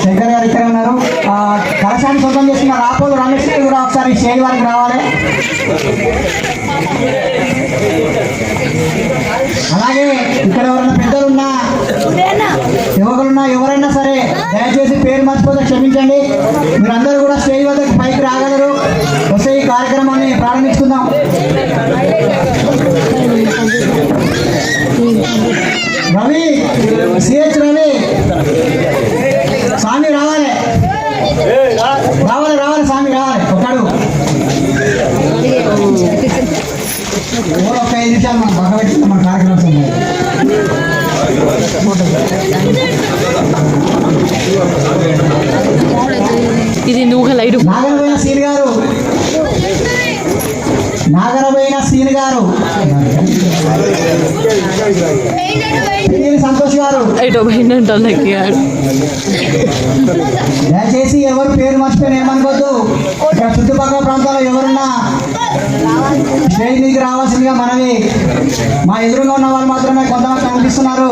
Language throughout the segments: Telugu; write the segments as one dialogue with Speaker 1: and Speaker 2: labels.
Speaker 1: శంకర్ గారు ఇక్కడ ఉన్నారు. కలశాన్ని సొంతం చేసిన రాపోదు రమేష్ గారు కూడా ఒకసారి స్టేజ్ వరకు రావాలి. అలాగే ఇక్కడ ఎవరైనా పెద్దలున్నా యువకులున్నా ఎవరైనా సరే దయచేసి పేరు మర్చిపోతే క్షమించండి. మీరందరూ కూడా స్టేజ్ వద్దకు పైకి రాగలరు. వస్తే ఈ కార్యక్రమాన్ని ప్రారంభించుకుందాం. రవి, సిహెచ్ రవి, స్వామి రావాలి, రావాలి రావాలి, స్వామి రావాలి. ఒకడు ఒక 5 నిమిషాలు మనం బాగా పెట్టి మన కార్యక్రమం
Speaker 2: ఇది నూగలైడు.
Speaker 1: నాగరబోయిన సీన్ గారు, నాగరబోయిన సీన్ గారు, సంతోష్ గారు దయచేసి ఎవరు పేరు మర్చిపోయిన ఏమనుకోద్దు. ఇక్కడ చుట్టుపక్కల ప్రాంతాల్లో ఎవరున్నా స్టేజ్ మీదకి రావాల్సిందిగా మనవి. మా ఎదురుగా ఉన్న వాళ్ళు మాత్రమే కొంతమంది కనిపిస్తున్నారు.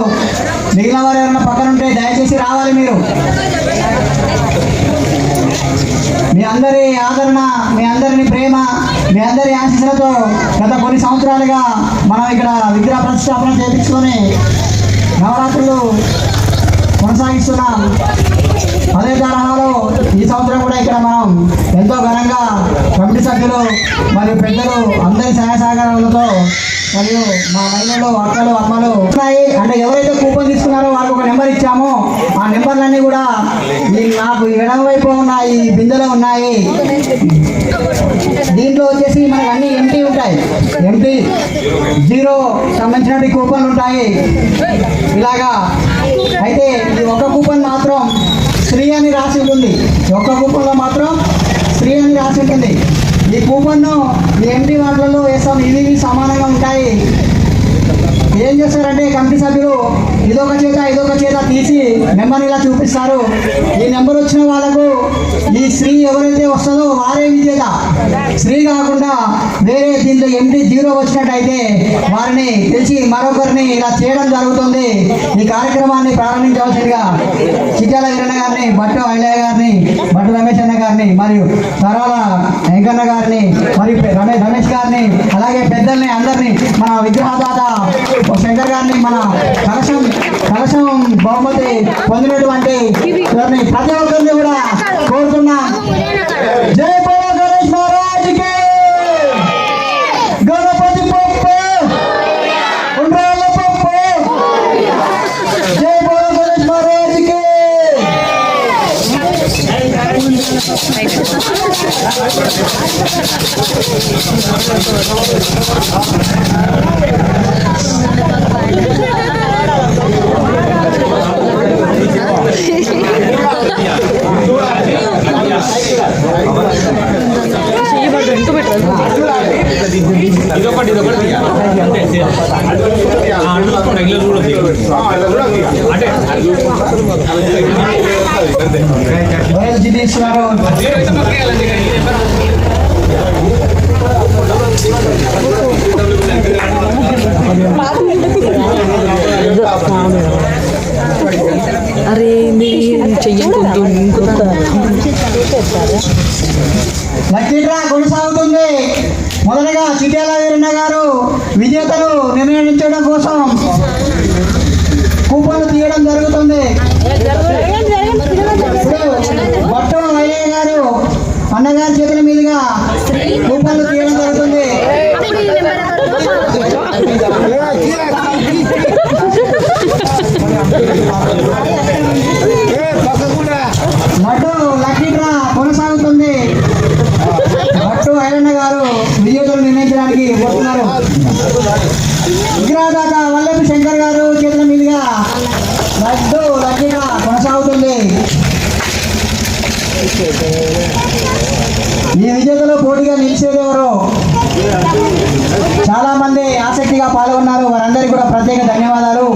Speaker 1: మిగిలిన వారు ఎవరైనా పక్కన ఉంటే దయచేసి రావాలి. మీరు మీ అందరి ఆదరణ, మీ అందరిని ప్రేమ, మీ అందరి ఆశీస్సులతో గత కొన్ని సంవత్సరాలుగా మనం ఇక్కడ విగ్రహ ప్రతిష్టాపన చేయించుకొని నవరాత్రులు కొనసాగిస్తున్నాం. అదే తరహాలో ఈ సంవత్సరం కూడా ఇక్కడ మనం ఎంతో ఘనంగా కమిటీ సభ్యులు మరియు పెద్దలు అందరి సహాయ సహకారాలతో మరియు మా మహిళలు, అక్కలు, అమ్మలు ఉన్నాయి. అంటే ఎవరైతే కూపన్ తీసుకున్నారో వాళ్ళకి ఒక నెంబర్ ఇచ్చామో ఆ నెంబర్లన్నీ కూడా నాకు ఎడమ వైపు ఉన్న ఈ బిందెలో ఉన్నాయి. దీంట్లో వచ్చేసి మనకు అన్ని ఎంటీ ఉంటాయి. ఎంటీ 0 సంబంధించినటువంటి కూపన్లు ఉంటాయి ఇలాగా. అయితే ఈ ఒక్క కూపన్ మాత్రం శ్రీ అని రాసి ఉంటుంది. ఒక్క కూపన్లో మాత్రం శ్రీ అని రాసి ఉంటుంది. ఈ కూపన్ను ఈ ఎంటీ వాటిలలో వేస్తాం. ఇవి సమానంగా ఉంటాయి. ఏం చేస్తారంటే కమిటీ సభ్యులు ఇదొక చేత తీసి నెంబర్ ఇలా చూపిస్తారు. ఈ నెంబర్ వచ్చిన వాళ్ళకు ఈ శ్రీ ఎవరైతే వస్తుందో వారే విజేత. శ్రీ కాకుండా వేరే దీంట్లో ఎంటీ 0 వచ్చినట్టయితే వారిని తెలిసి మరొకరిని ఇలా చేయడం జరుగుతుంది. ఈ కార్యక్రమాన్ని ప్రారంభించవలసిందిగా చిట్యాల వీరన్న గారిని, భట్టు ఐలయ్య గారిని, భట్టు రమేష్ అన్న గారిని, మరియు తరాల వెంకన్న గారిని, మరియు రమేష్ గారిని, అలాగే పెద్దల్ని అందరినీ, మన విగ్రహదాత శంకర్ గారిని, మన కలశం బహుమతి పొందినటువంటి ప్రతి ఒక్కరిని కూడా కోరుతున్నాం. జై బోలో గణేష్ మహారాజ్కి, గణపతి పప్పు, ఉండ్రాళ్ళ పప్పు, జై బోలో గణేష్ మహారాజ్కి.
Speaker 2: అరే
Speaker 1: లక్కీడ్రా కొనసాగుతుంది. మొదటగా చిట్యాల వీరన్న గారు విజేతను నిర్ణయించడం కోసం కూపన్లు తీయడం జరుగుతుంది. భట్టు ఐలయ్య గారు అన్నగారి చేతుల మీదుగా కూపన్లు తీయడం జరుగుతుంది. భట్టు లక్కీడ్రా కొనసాగుతుంది. భట్టు ఐలయ్య గారు విజేతలు నిర్ణయించడానికి పోతున్నారు. విగ్రహదాత వల్లభి శంకర్ గారు చేతుల మీదుగా లడ్డు లక్కీడ్రా కొనసాగుతుంది. ఈ విజేతలో పోటీగా నిలిచేదెవరు? చాలా మంది ఆసక్తిగా పాల్గొన్నారు. వారందరికీ కూడా ప్రత్యేక ధన్యవాదాలు.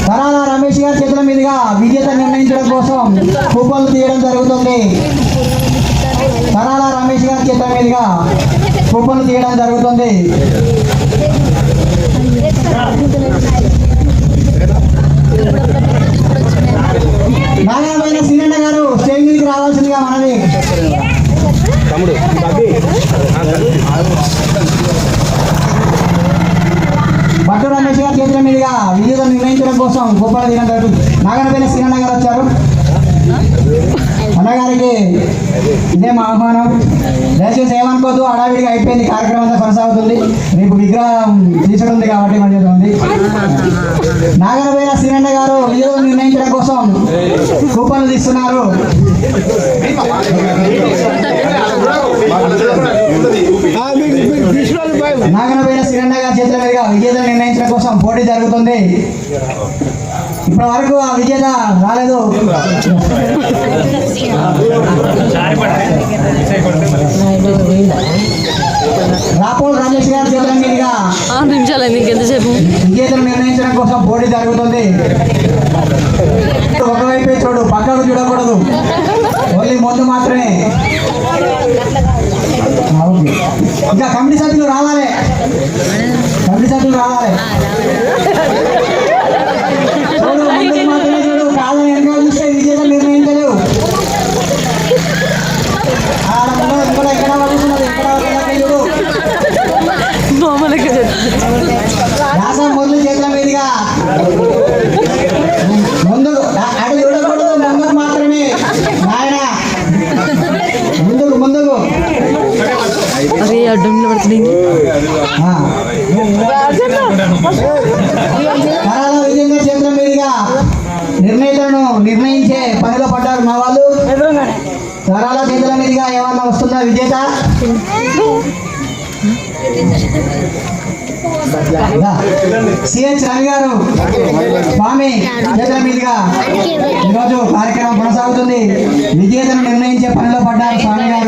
Speaker 1: తరాల రమేష్ గారి చేతుల మీదుగా విజేత నిర్ణయించడం కోసం కూపన్లు తీయడం జరుగుతుంది. తరాల రమేష్ గారి చేతుల మీదుగా కూపన్లు తీయడం జరుగుతుంది. నాగార్జున సీనన్న గారు స్టేజ్ మీదకి రావాల్సిందిగా మనది. భట్టు రమేష్ గారి చేతుల మీదుగా విజేతలు నిర్ణయించడం కోసం కూపన్లు తీయడం జరుగుతుంది. నాగార్జున సీనన్న గారు వచ్చారు. అన్నగారికి ఇదే మా ఆహ్వానం. దయచేసి ఏమనుకోవద్దు, హడావిడిగా అయిపోయింది, కార్యక్రమం అంతా కొనసాగుతుంది. రేపు విగ్రహం తీసడం ఉంది కాబట్టి మధ్య ఉంది. నాగరవేల శ్రీరండ గారు విజయం నిర్ణయించడం కోసం కూపన్లు తీస్తున్నారు. నాగరవేల శ్రీరండ గారి చేతుల మీదుగా విజేతలు నిర్ణయించడం కోసం పోటీ జరుగుతుంది. ఇప్పటి వరకు ఆ విజేత రాలేదు. రాపోల్ రమేష్ గారి చేతుల మీదుగా
Speaker 2: 6 నిమిషాలు అయింది, ఇంకెంతసేపు?
Speaker 1: విజేతలు నిర్ణయించడం కోసం పోటీ జరుగుతుంది. ఒకవైపే చూడు, పక్కకు చూడకూడదు, ఓన్లీ ముందు మాత్రమే. ఇంకా కమిటీ సభ్యులు రావాలి, కమిటీ సభ్యులు రావాలి. చూడు, ముందుకు మాత్రమే చూడు, కాదని వెనక చూస్తే విజేతలు నిర్ణయించలేవు. ఆడ ముందు ఇక్కడ ఎక్కడ పడుతున్నది, ఎక్కడ చూడు. రాసం మొదలు చేతుల మీదుగా ముందుకు అటు చూడకూడదు, ముందుకు మాత్రమే నాయన, ముందుకు ముందుకు.
Speaker 2: అరే అడ్డం పడుతుంది.
Speaker 1: కరాల విజయంగా చేతుల మీదుగా నిర్ణయితలను నిర్ణయించే పనిలో పడ్డారు మా వాళ్ళు. కరాల చేతుల మీదుగా ఏమన్నా వస్తుందా విజేత? సిహెచ్ రవి గారు స్వామి చేతుల మీదుగా ఈరోజు కార్యక్రమం కొనసాగుతుంది. విజేతను నిర్ణయించే పనిలో పడ్డారు స్వామి.